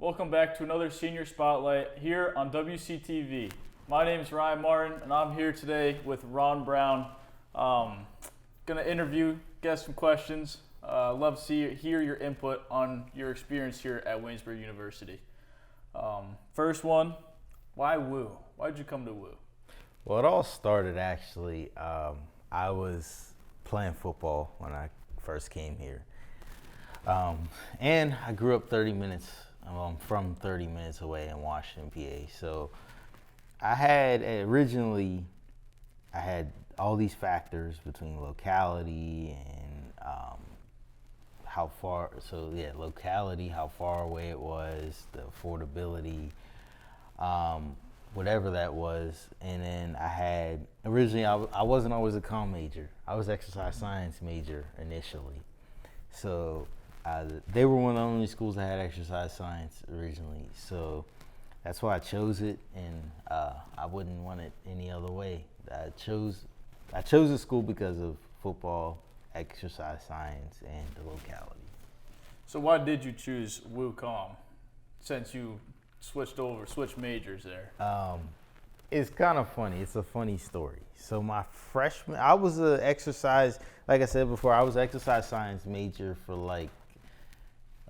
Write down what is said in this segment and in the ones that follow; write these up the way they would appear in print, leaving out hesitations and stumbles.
Welcome back to another Senior Spotlight here on WCTV. My name is Ryan Martin, and I'm here today with Ron Brown. Gonna interview, get some questions. Love to hear your input on your experience here at Waynesburg University. First one, why Woo? Why'd you come to Woo? Well, it all started actually. I was playing football when I first came here. And I grew up 30 minutes, from 30 minutes away in Washington, PA. So I had all these factors between locality and locality, how far away it was, the affordability, whatever that was. And then I wasn't always a comm major. I was exercise science major initially. So they were one of the only schools that had exercise science originally. So that's why I chose it, and I wouldn't want it any other way. I chose the school because of football, exercise science, and the locality. So why did you choose Woo Comm since you switched majors there? It's kind of funny. It's a funny story. So my freshman, I was like I said before, I was exercise science major for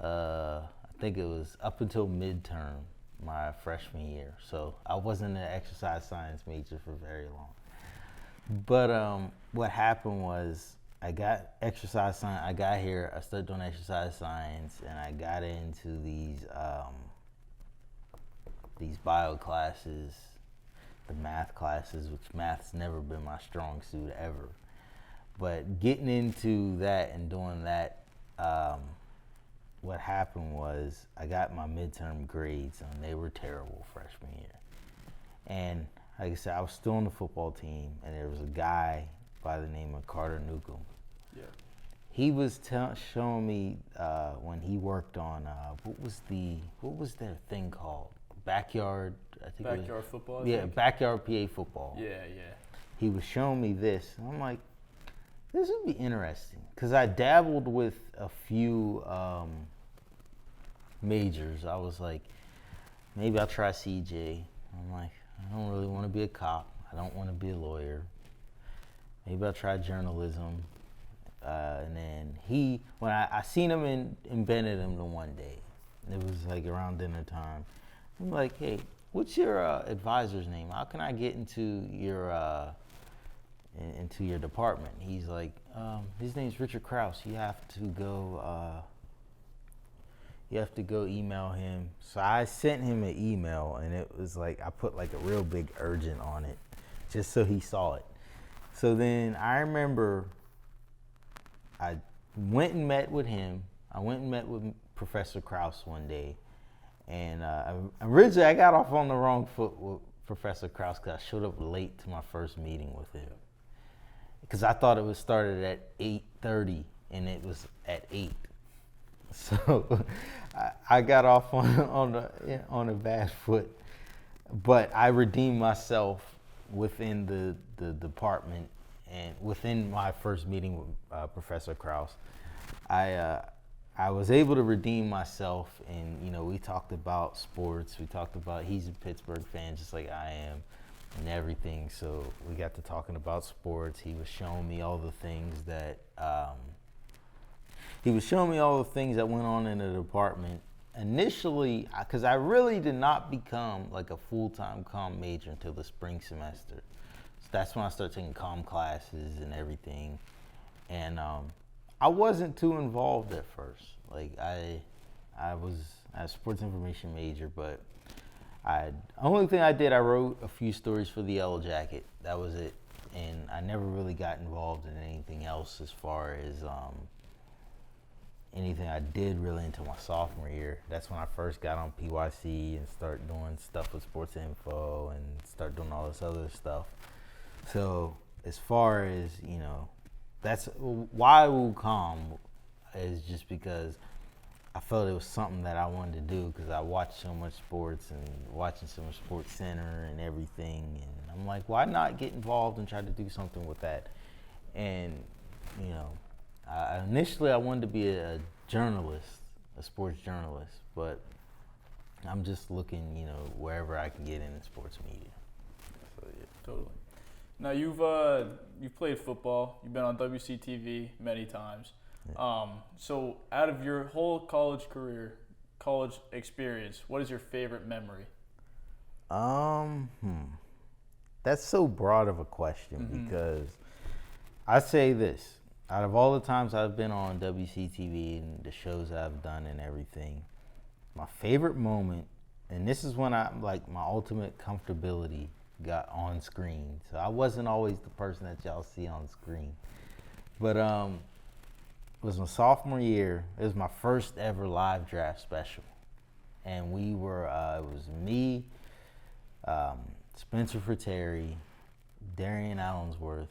I think it was up until midterm my freshman year. So I wasn't an exercise science major for very long. But what happened was I got exercise science. I got here, I started doing exercise science, and I got into these bio classes, the math classes, which math's never been my strong suit ever. But getting into that and doing that, what happened was I got my midterm grades, and they were terrible freshman year. And like I said, I was still on the football team, and there was a guy by the name of Carter Newcomb. Yeah. He was showing me when he worked on what was their thing called? Backyard, I think. Backyard football. Yeah, backyard PA football. Yeah. He was showing me this, and I'm like, this would be interesting, because I dabbled with a few majors. I was like, maybe I'll try CJ. I'm like, I don't really want to be a cop. I don't want to be a lawyer. Maybe I'll try journalism. And then when I seen him in Benedict the one day, it was like around dinner time. I'm like, hey, what's your advisor's name? How can I get into your department? He's like, his name's Richard Krause. You have to go email him. So I sent him an email, and it was like I put like a real big urgent on it, just so he saw it. So then I remember I went and met with him. I went and met with Professor Krause one day. And originally I got off on the wrong foot with Professor Krause because I showed up late to my first meeting with him. Because I thought it was started at 8:30 and it was at 8. So I got off on a bad foot. But I redeemed myself within the department, and within my first meeting with Professor Krause. I was able to redeem myself, and we talked about sports. We talked about, he's a Pittsburgh fan just like I am, and everything. So we got to talking about sports. He was showing me all the things that went on in the department. Initially, because I really did not become like a full-time comm major until the spring semester. So that's when I started taking comm classes and everything. And I wasn't too involved at first. Like I was a sports information major, but only thing I did, I wrote a few stories for the Yellow Jacket. That was it. And I never really got involved in anything else as far as anything I did really until my sophomore year. That's when I first got on PYC and started doing stuff with Sports Info and start doing all this other stuff. So as far as, that's why WooCom is just because I felt it was something that I wanted to do, because I watched so much sports and watching so much Sports Center and everything. And I'm like, why not get involved and try to do something with that? And, initially I wanted to be a journalist, a sports journalist, but I'm just looking, wherever I can get in sports media. So, yeah. Totally. Now you've played football. You've been on WCTV many times. Yeah. So out of your whole college experience, what is your favorite memory? Um, hmm. That's so broad of a question Mm-hmm. because I say this. Out of all the times I've been on WCTV and the shows I've done and everything, my favorite moment, and this is when I like my ultimate comfortability got on screen. So I wasn't always the person that y'all see on screen. But it was my sophomore year. It was my first ever live draft special. And we were, it was me, Spencer Terry, Darian Allensworth,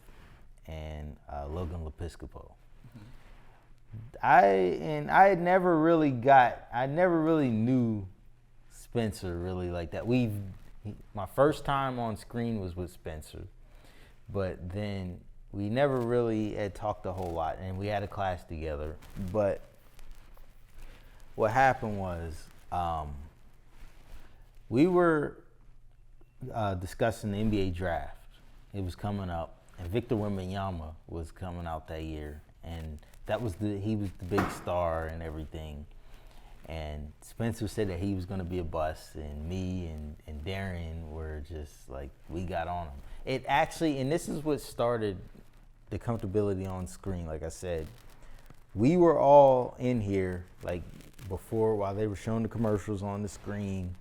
and Logan Lepiscopo. I never really knew Spencer really like that. My first time on screen was with Spencer, but then we never really had talked a whole lot, and we had a class together. But what happened was we were discussing the NBA draft. It was coming up, and Victor Wembanyama was coming out that year, and he was the big star and everything. And Spencer said that he was going to be a bust, and me and Darian were just like, we got on him. It actually, and this is what started the comfortability on screen. Like I said, we were all in here, like before, while they were showing the commercials on the screen,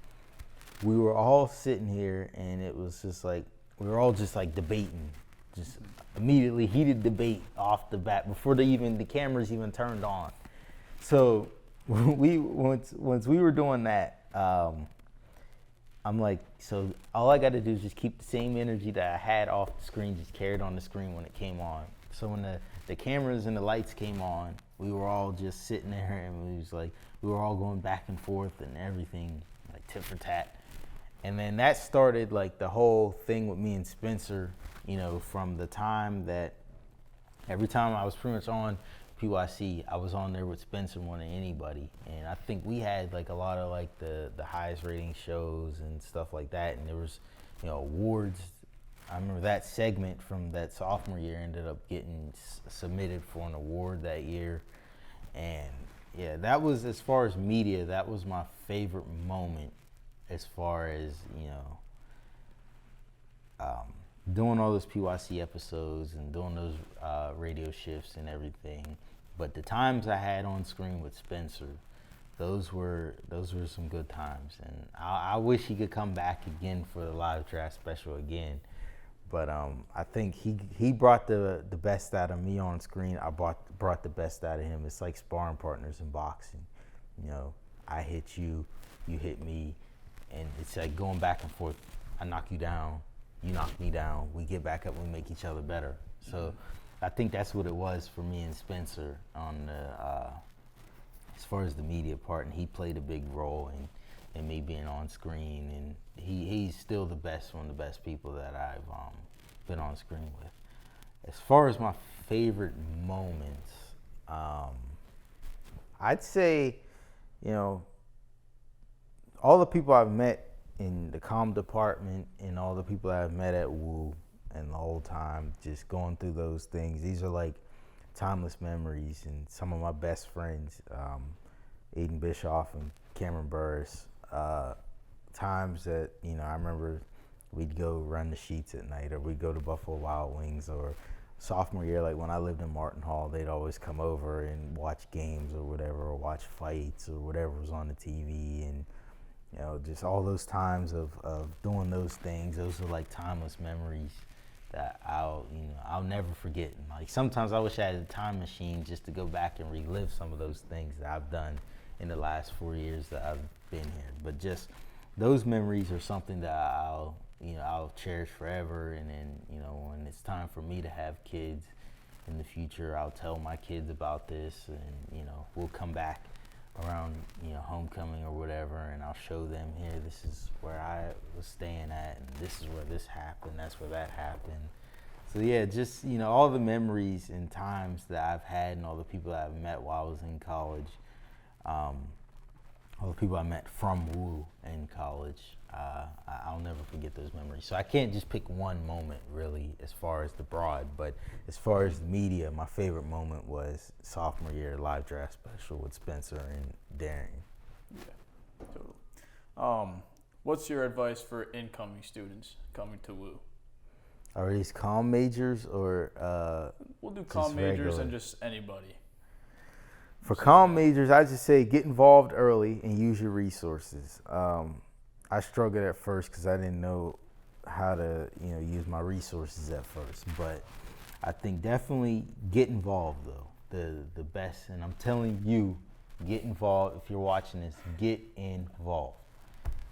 we were all sitting here, and it was just like, we were all just like debating, just immediately heated debate off the bat before the cameras even turned on. So once we were doing that, I'm like, so all I got to do is just keep the same energy that I had off the screen, just carried on the screen when it came on. So when the cameras and the lights came on, we were all just sitting there, and we were all going back and forth and everything, like tit for tat. And then that started like the whole thing with me and Spencer, from the time that every time I was pretty much on PYC, I was on there with Spencer more than anybody. And I think we had like a lot of like the highest rating shows and stuff like that. And there was, awards. I remember that segment from that sophomore year ended up getting submitted for an award that year. And yeah, that was, as far as media, that was my favorite moment as far as, doing all those PYC episodes and doing those radio shifts and everything. But the times I had on screen with Spencer, those were some good times. And I wish he could come back again for the live draft special again. But I think he brought the best out of me on screen. I brought the best out of him. It's like sparring partners in boxing. I hit you, you hit me, and it's like going back and forth. I knock you down, you knock me down. We get back up, we make each other better. So I think that's what it was for me and Spencer on the as far as the media part, and he played a big role in me being on screen, and he's still one of the best people that I've been on screen with. As far as my favorite moments, I'd say, all the people I've met in the comm department and all the people I've met at WU and the whole time, just going through those things, these are like timeless memories. And some of my best friends, Aiden Bischoff and Cameron Burris, times that, I remember we'd go run the sheets at night, or we'd go to Buffalo Wild Wings, or sophomore year, like when I lived in Martin Hall, they'd always come over and watch games or whatever, or watch fights or whatever was on the TV. And just all those times of doing those things, those are like timeless memories that I'll never forget. And like sometimes I wish I had a time machine just to go back and relive some of those things that I've done in the last 4 years that I've been here. But just those memories are something that I'll cherish forever. And then, when it's time for me to have kids in the future, I'll tell my kids about this, and, we'll come back around, homecoming or whatever, and I'll show them, here, this is where I was staying at, and this is where this happened, that's where that happened. So yeah, just, all the memories and times that I've had and all the people that I've met while I was in college, all the people I met from Wu in college. I'll never forget those memories. So I can't just pick one moment really as far as the broad, but as far as the media, my favorite moment was sophomore year live draft special with Spencer and Darian. Yeah, totally. What's your advice for incoming students coming to Wu? Are these comm majors or We'll do comm majors and just anybody. For comm majors, I just say get involved early and use your resources. I struggled at first because I didn't know how to, use my resources at first. But I think definitely get involved though. The best, and I'm telling you, get involved. If you're watching this, get involved.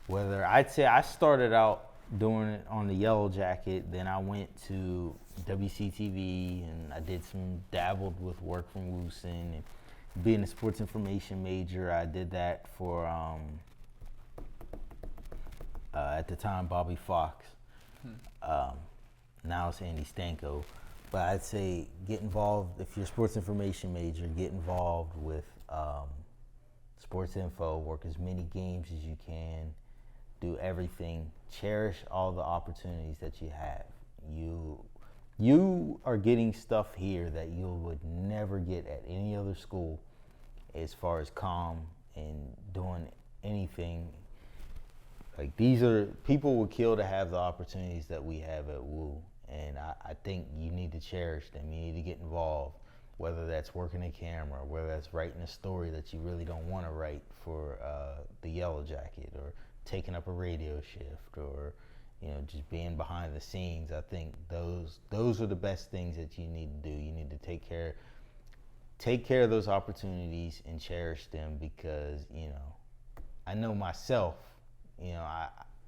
Whether I'd say I started out doing it on the Yellow Jacket, then I went to WCTV and I did dabbled with work from Woosen and being a sports information major. I did that for at the time Bobby Fox. Now it's Andy Stanko. But I'd say get involved. If you're a sports information major, get involved with sports info, work as many games as you can, do everything, cherish all the opportunities that you have. You are getting stuff here that you would never get at any other school as far as comm and doing anything. Like, these are, people would kill to have the opportunities that we have at Wu. And I think you need to cherish them. You need to get involved, whether that's working a camera, whether that's writing a story that you really don't want to write for the Yellow Jacket, or taking up a radio shift, or just being behind the scenes. I think those are the best things that you need to do. You need to take care of those opportunities and cherish them, because I know myself.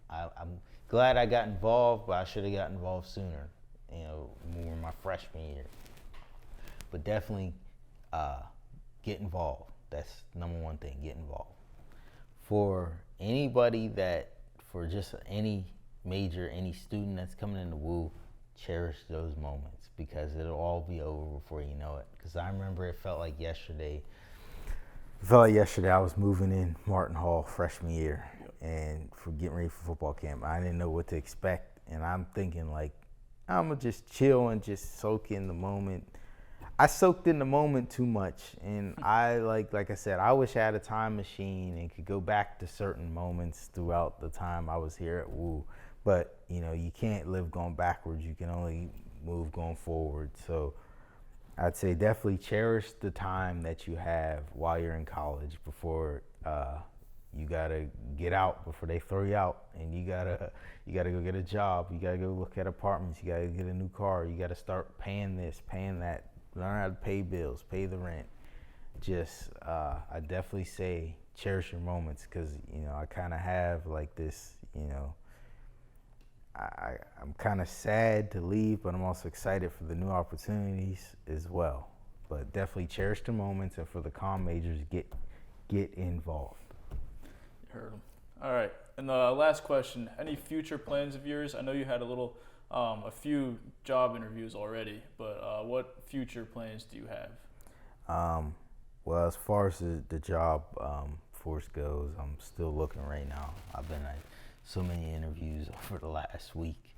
I'm glad I got involved, but I should have got involved sooner. More my freshman year. But definitely get involved. That's number one thing. Get involved. For anybody for just any major, any student that's coming into Wu, cherish those moments, because it'll all be over before you know it. Because I remember it felt like yesterday. I was moving in Martin Hall freshman year, and for getting ready for football camp. I didn't know what to expect, and I'm thinking like, I'm gonna just chill and just soak in the moment. I soaked in the moment too much, and I like I said, I wish I had a time machine and could go back to certain moments throughout the time I was here at Wu. But you can't live going backwards. You can only move going forward. So I'd say definitely cherish the time that you have while you're in college before you gotta get out, before they throw you out, and you gotta go get a job. You gotta go look at apartments. You gotta get a new car. You gotta start paying this, paying that. Learn how to pay bills, pay the rent. Just I definitely say cherish your moments, because I kind of have like this. I'm kind of sad to leave, but I'm also excited for the new opportunities as well. But definitely cherish the moments, and for the comm majors, get involved. You heard them. All right. And the last question: any future plans of yours? I know you had a few job interviews already, but what future plans do you have? Well, as far as the job force goes, I'm still looking right now. I've been at so many interviews over the last week.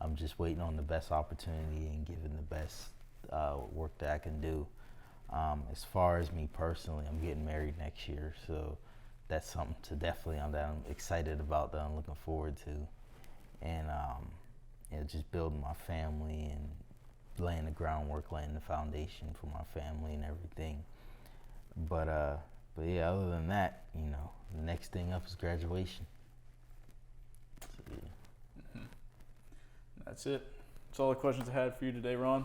I'm just waiting on the best opportunity and giving the best work that I can do. As far as me personally, I'm getting married next year, so that's something that I'm excited about, that I'm looking forward to. And just building my family and laying the groundwork, laying the foundation for my family and everything. But yeah, other than that, the next thing up is graduation. So, yeah. That's it. That's all the questions I had for you today, Ron.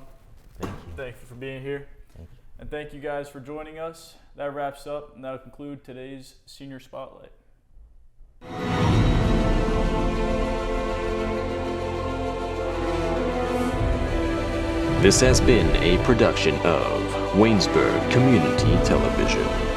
Thank you. Thank you for being here. Thank you. And thank you guys for joining us. That wraps up, and that'll conclude today's Senior Spotlight. This has been a production of Waynesburg Community Television.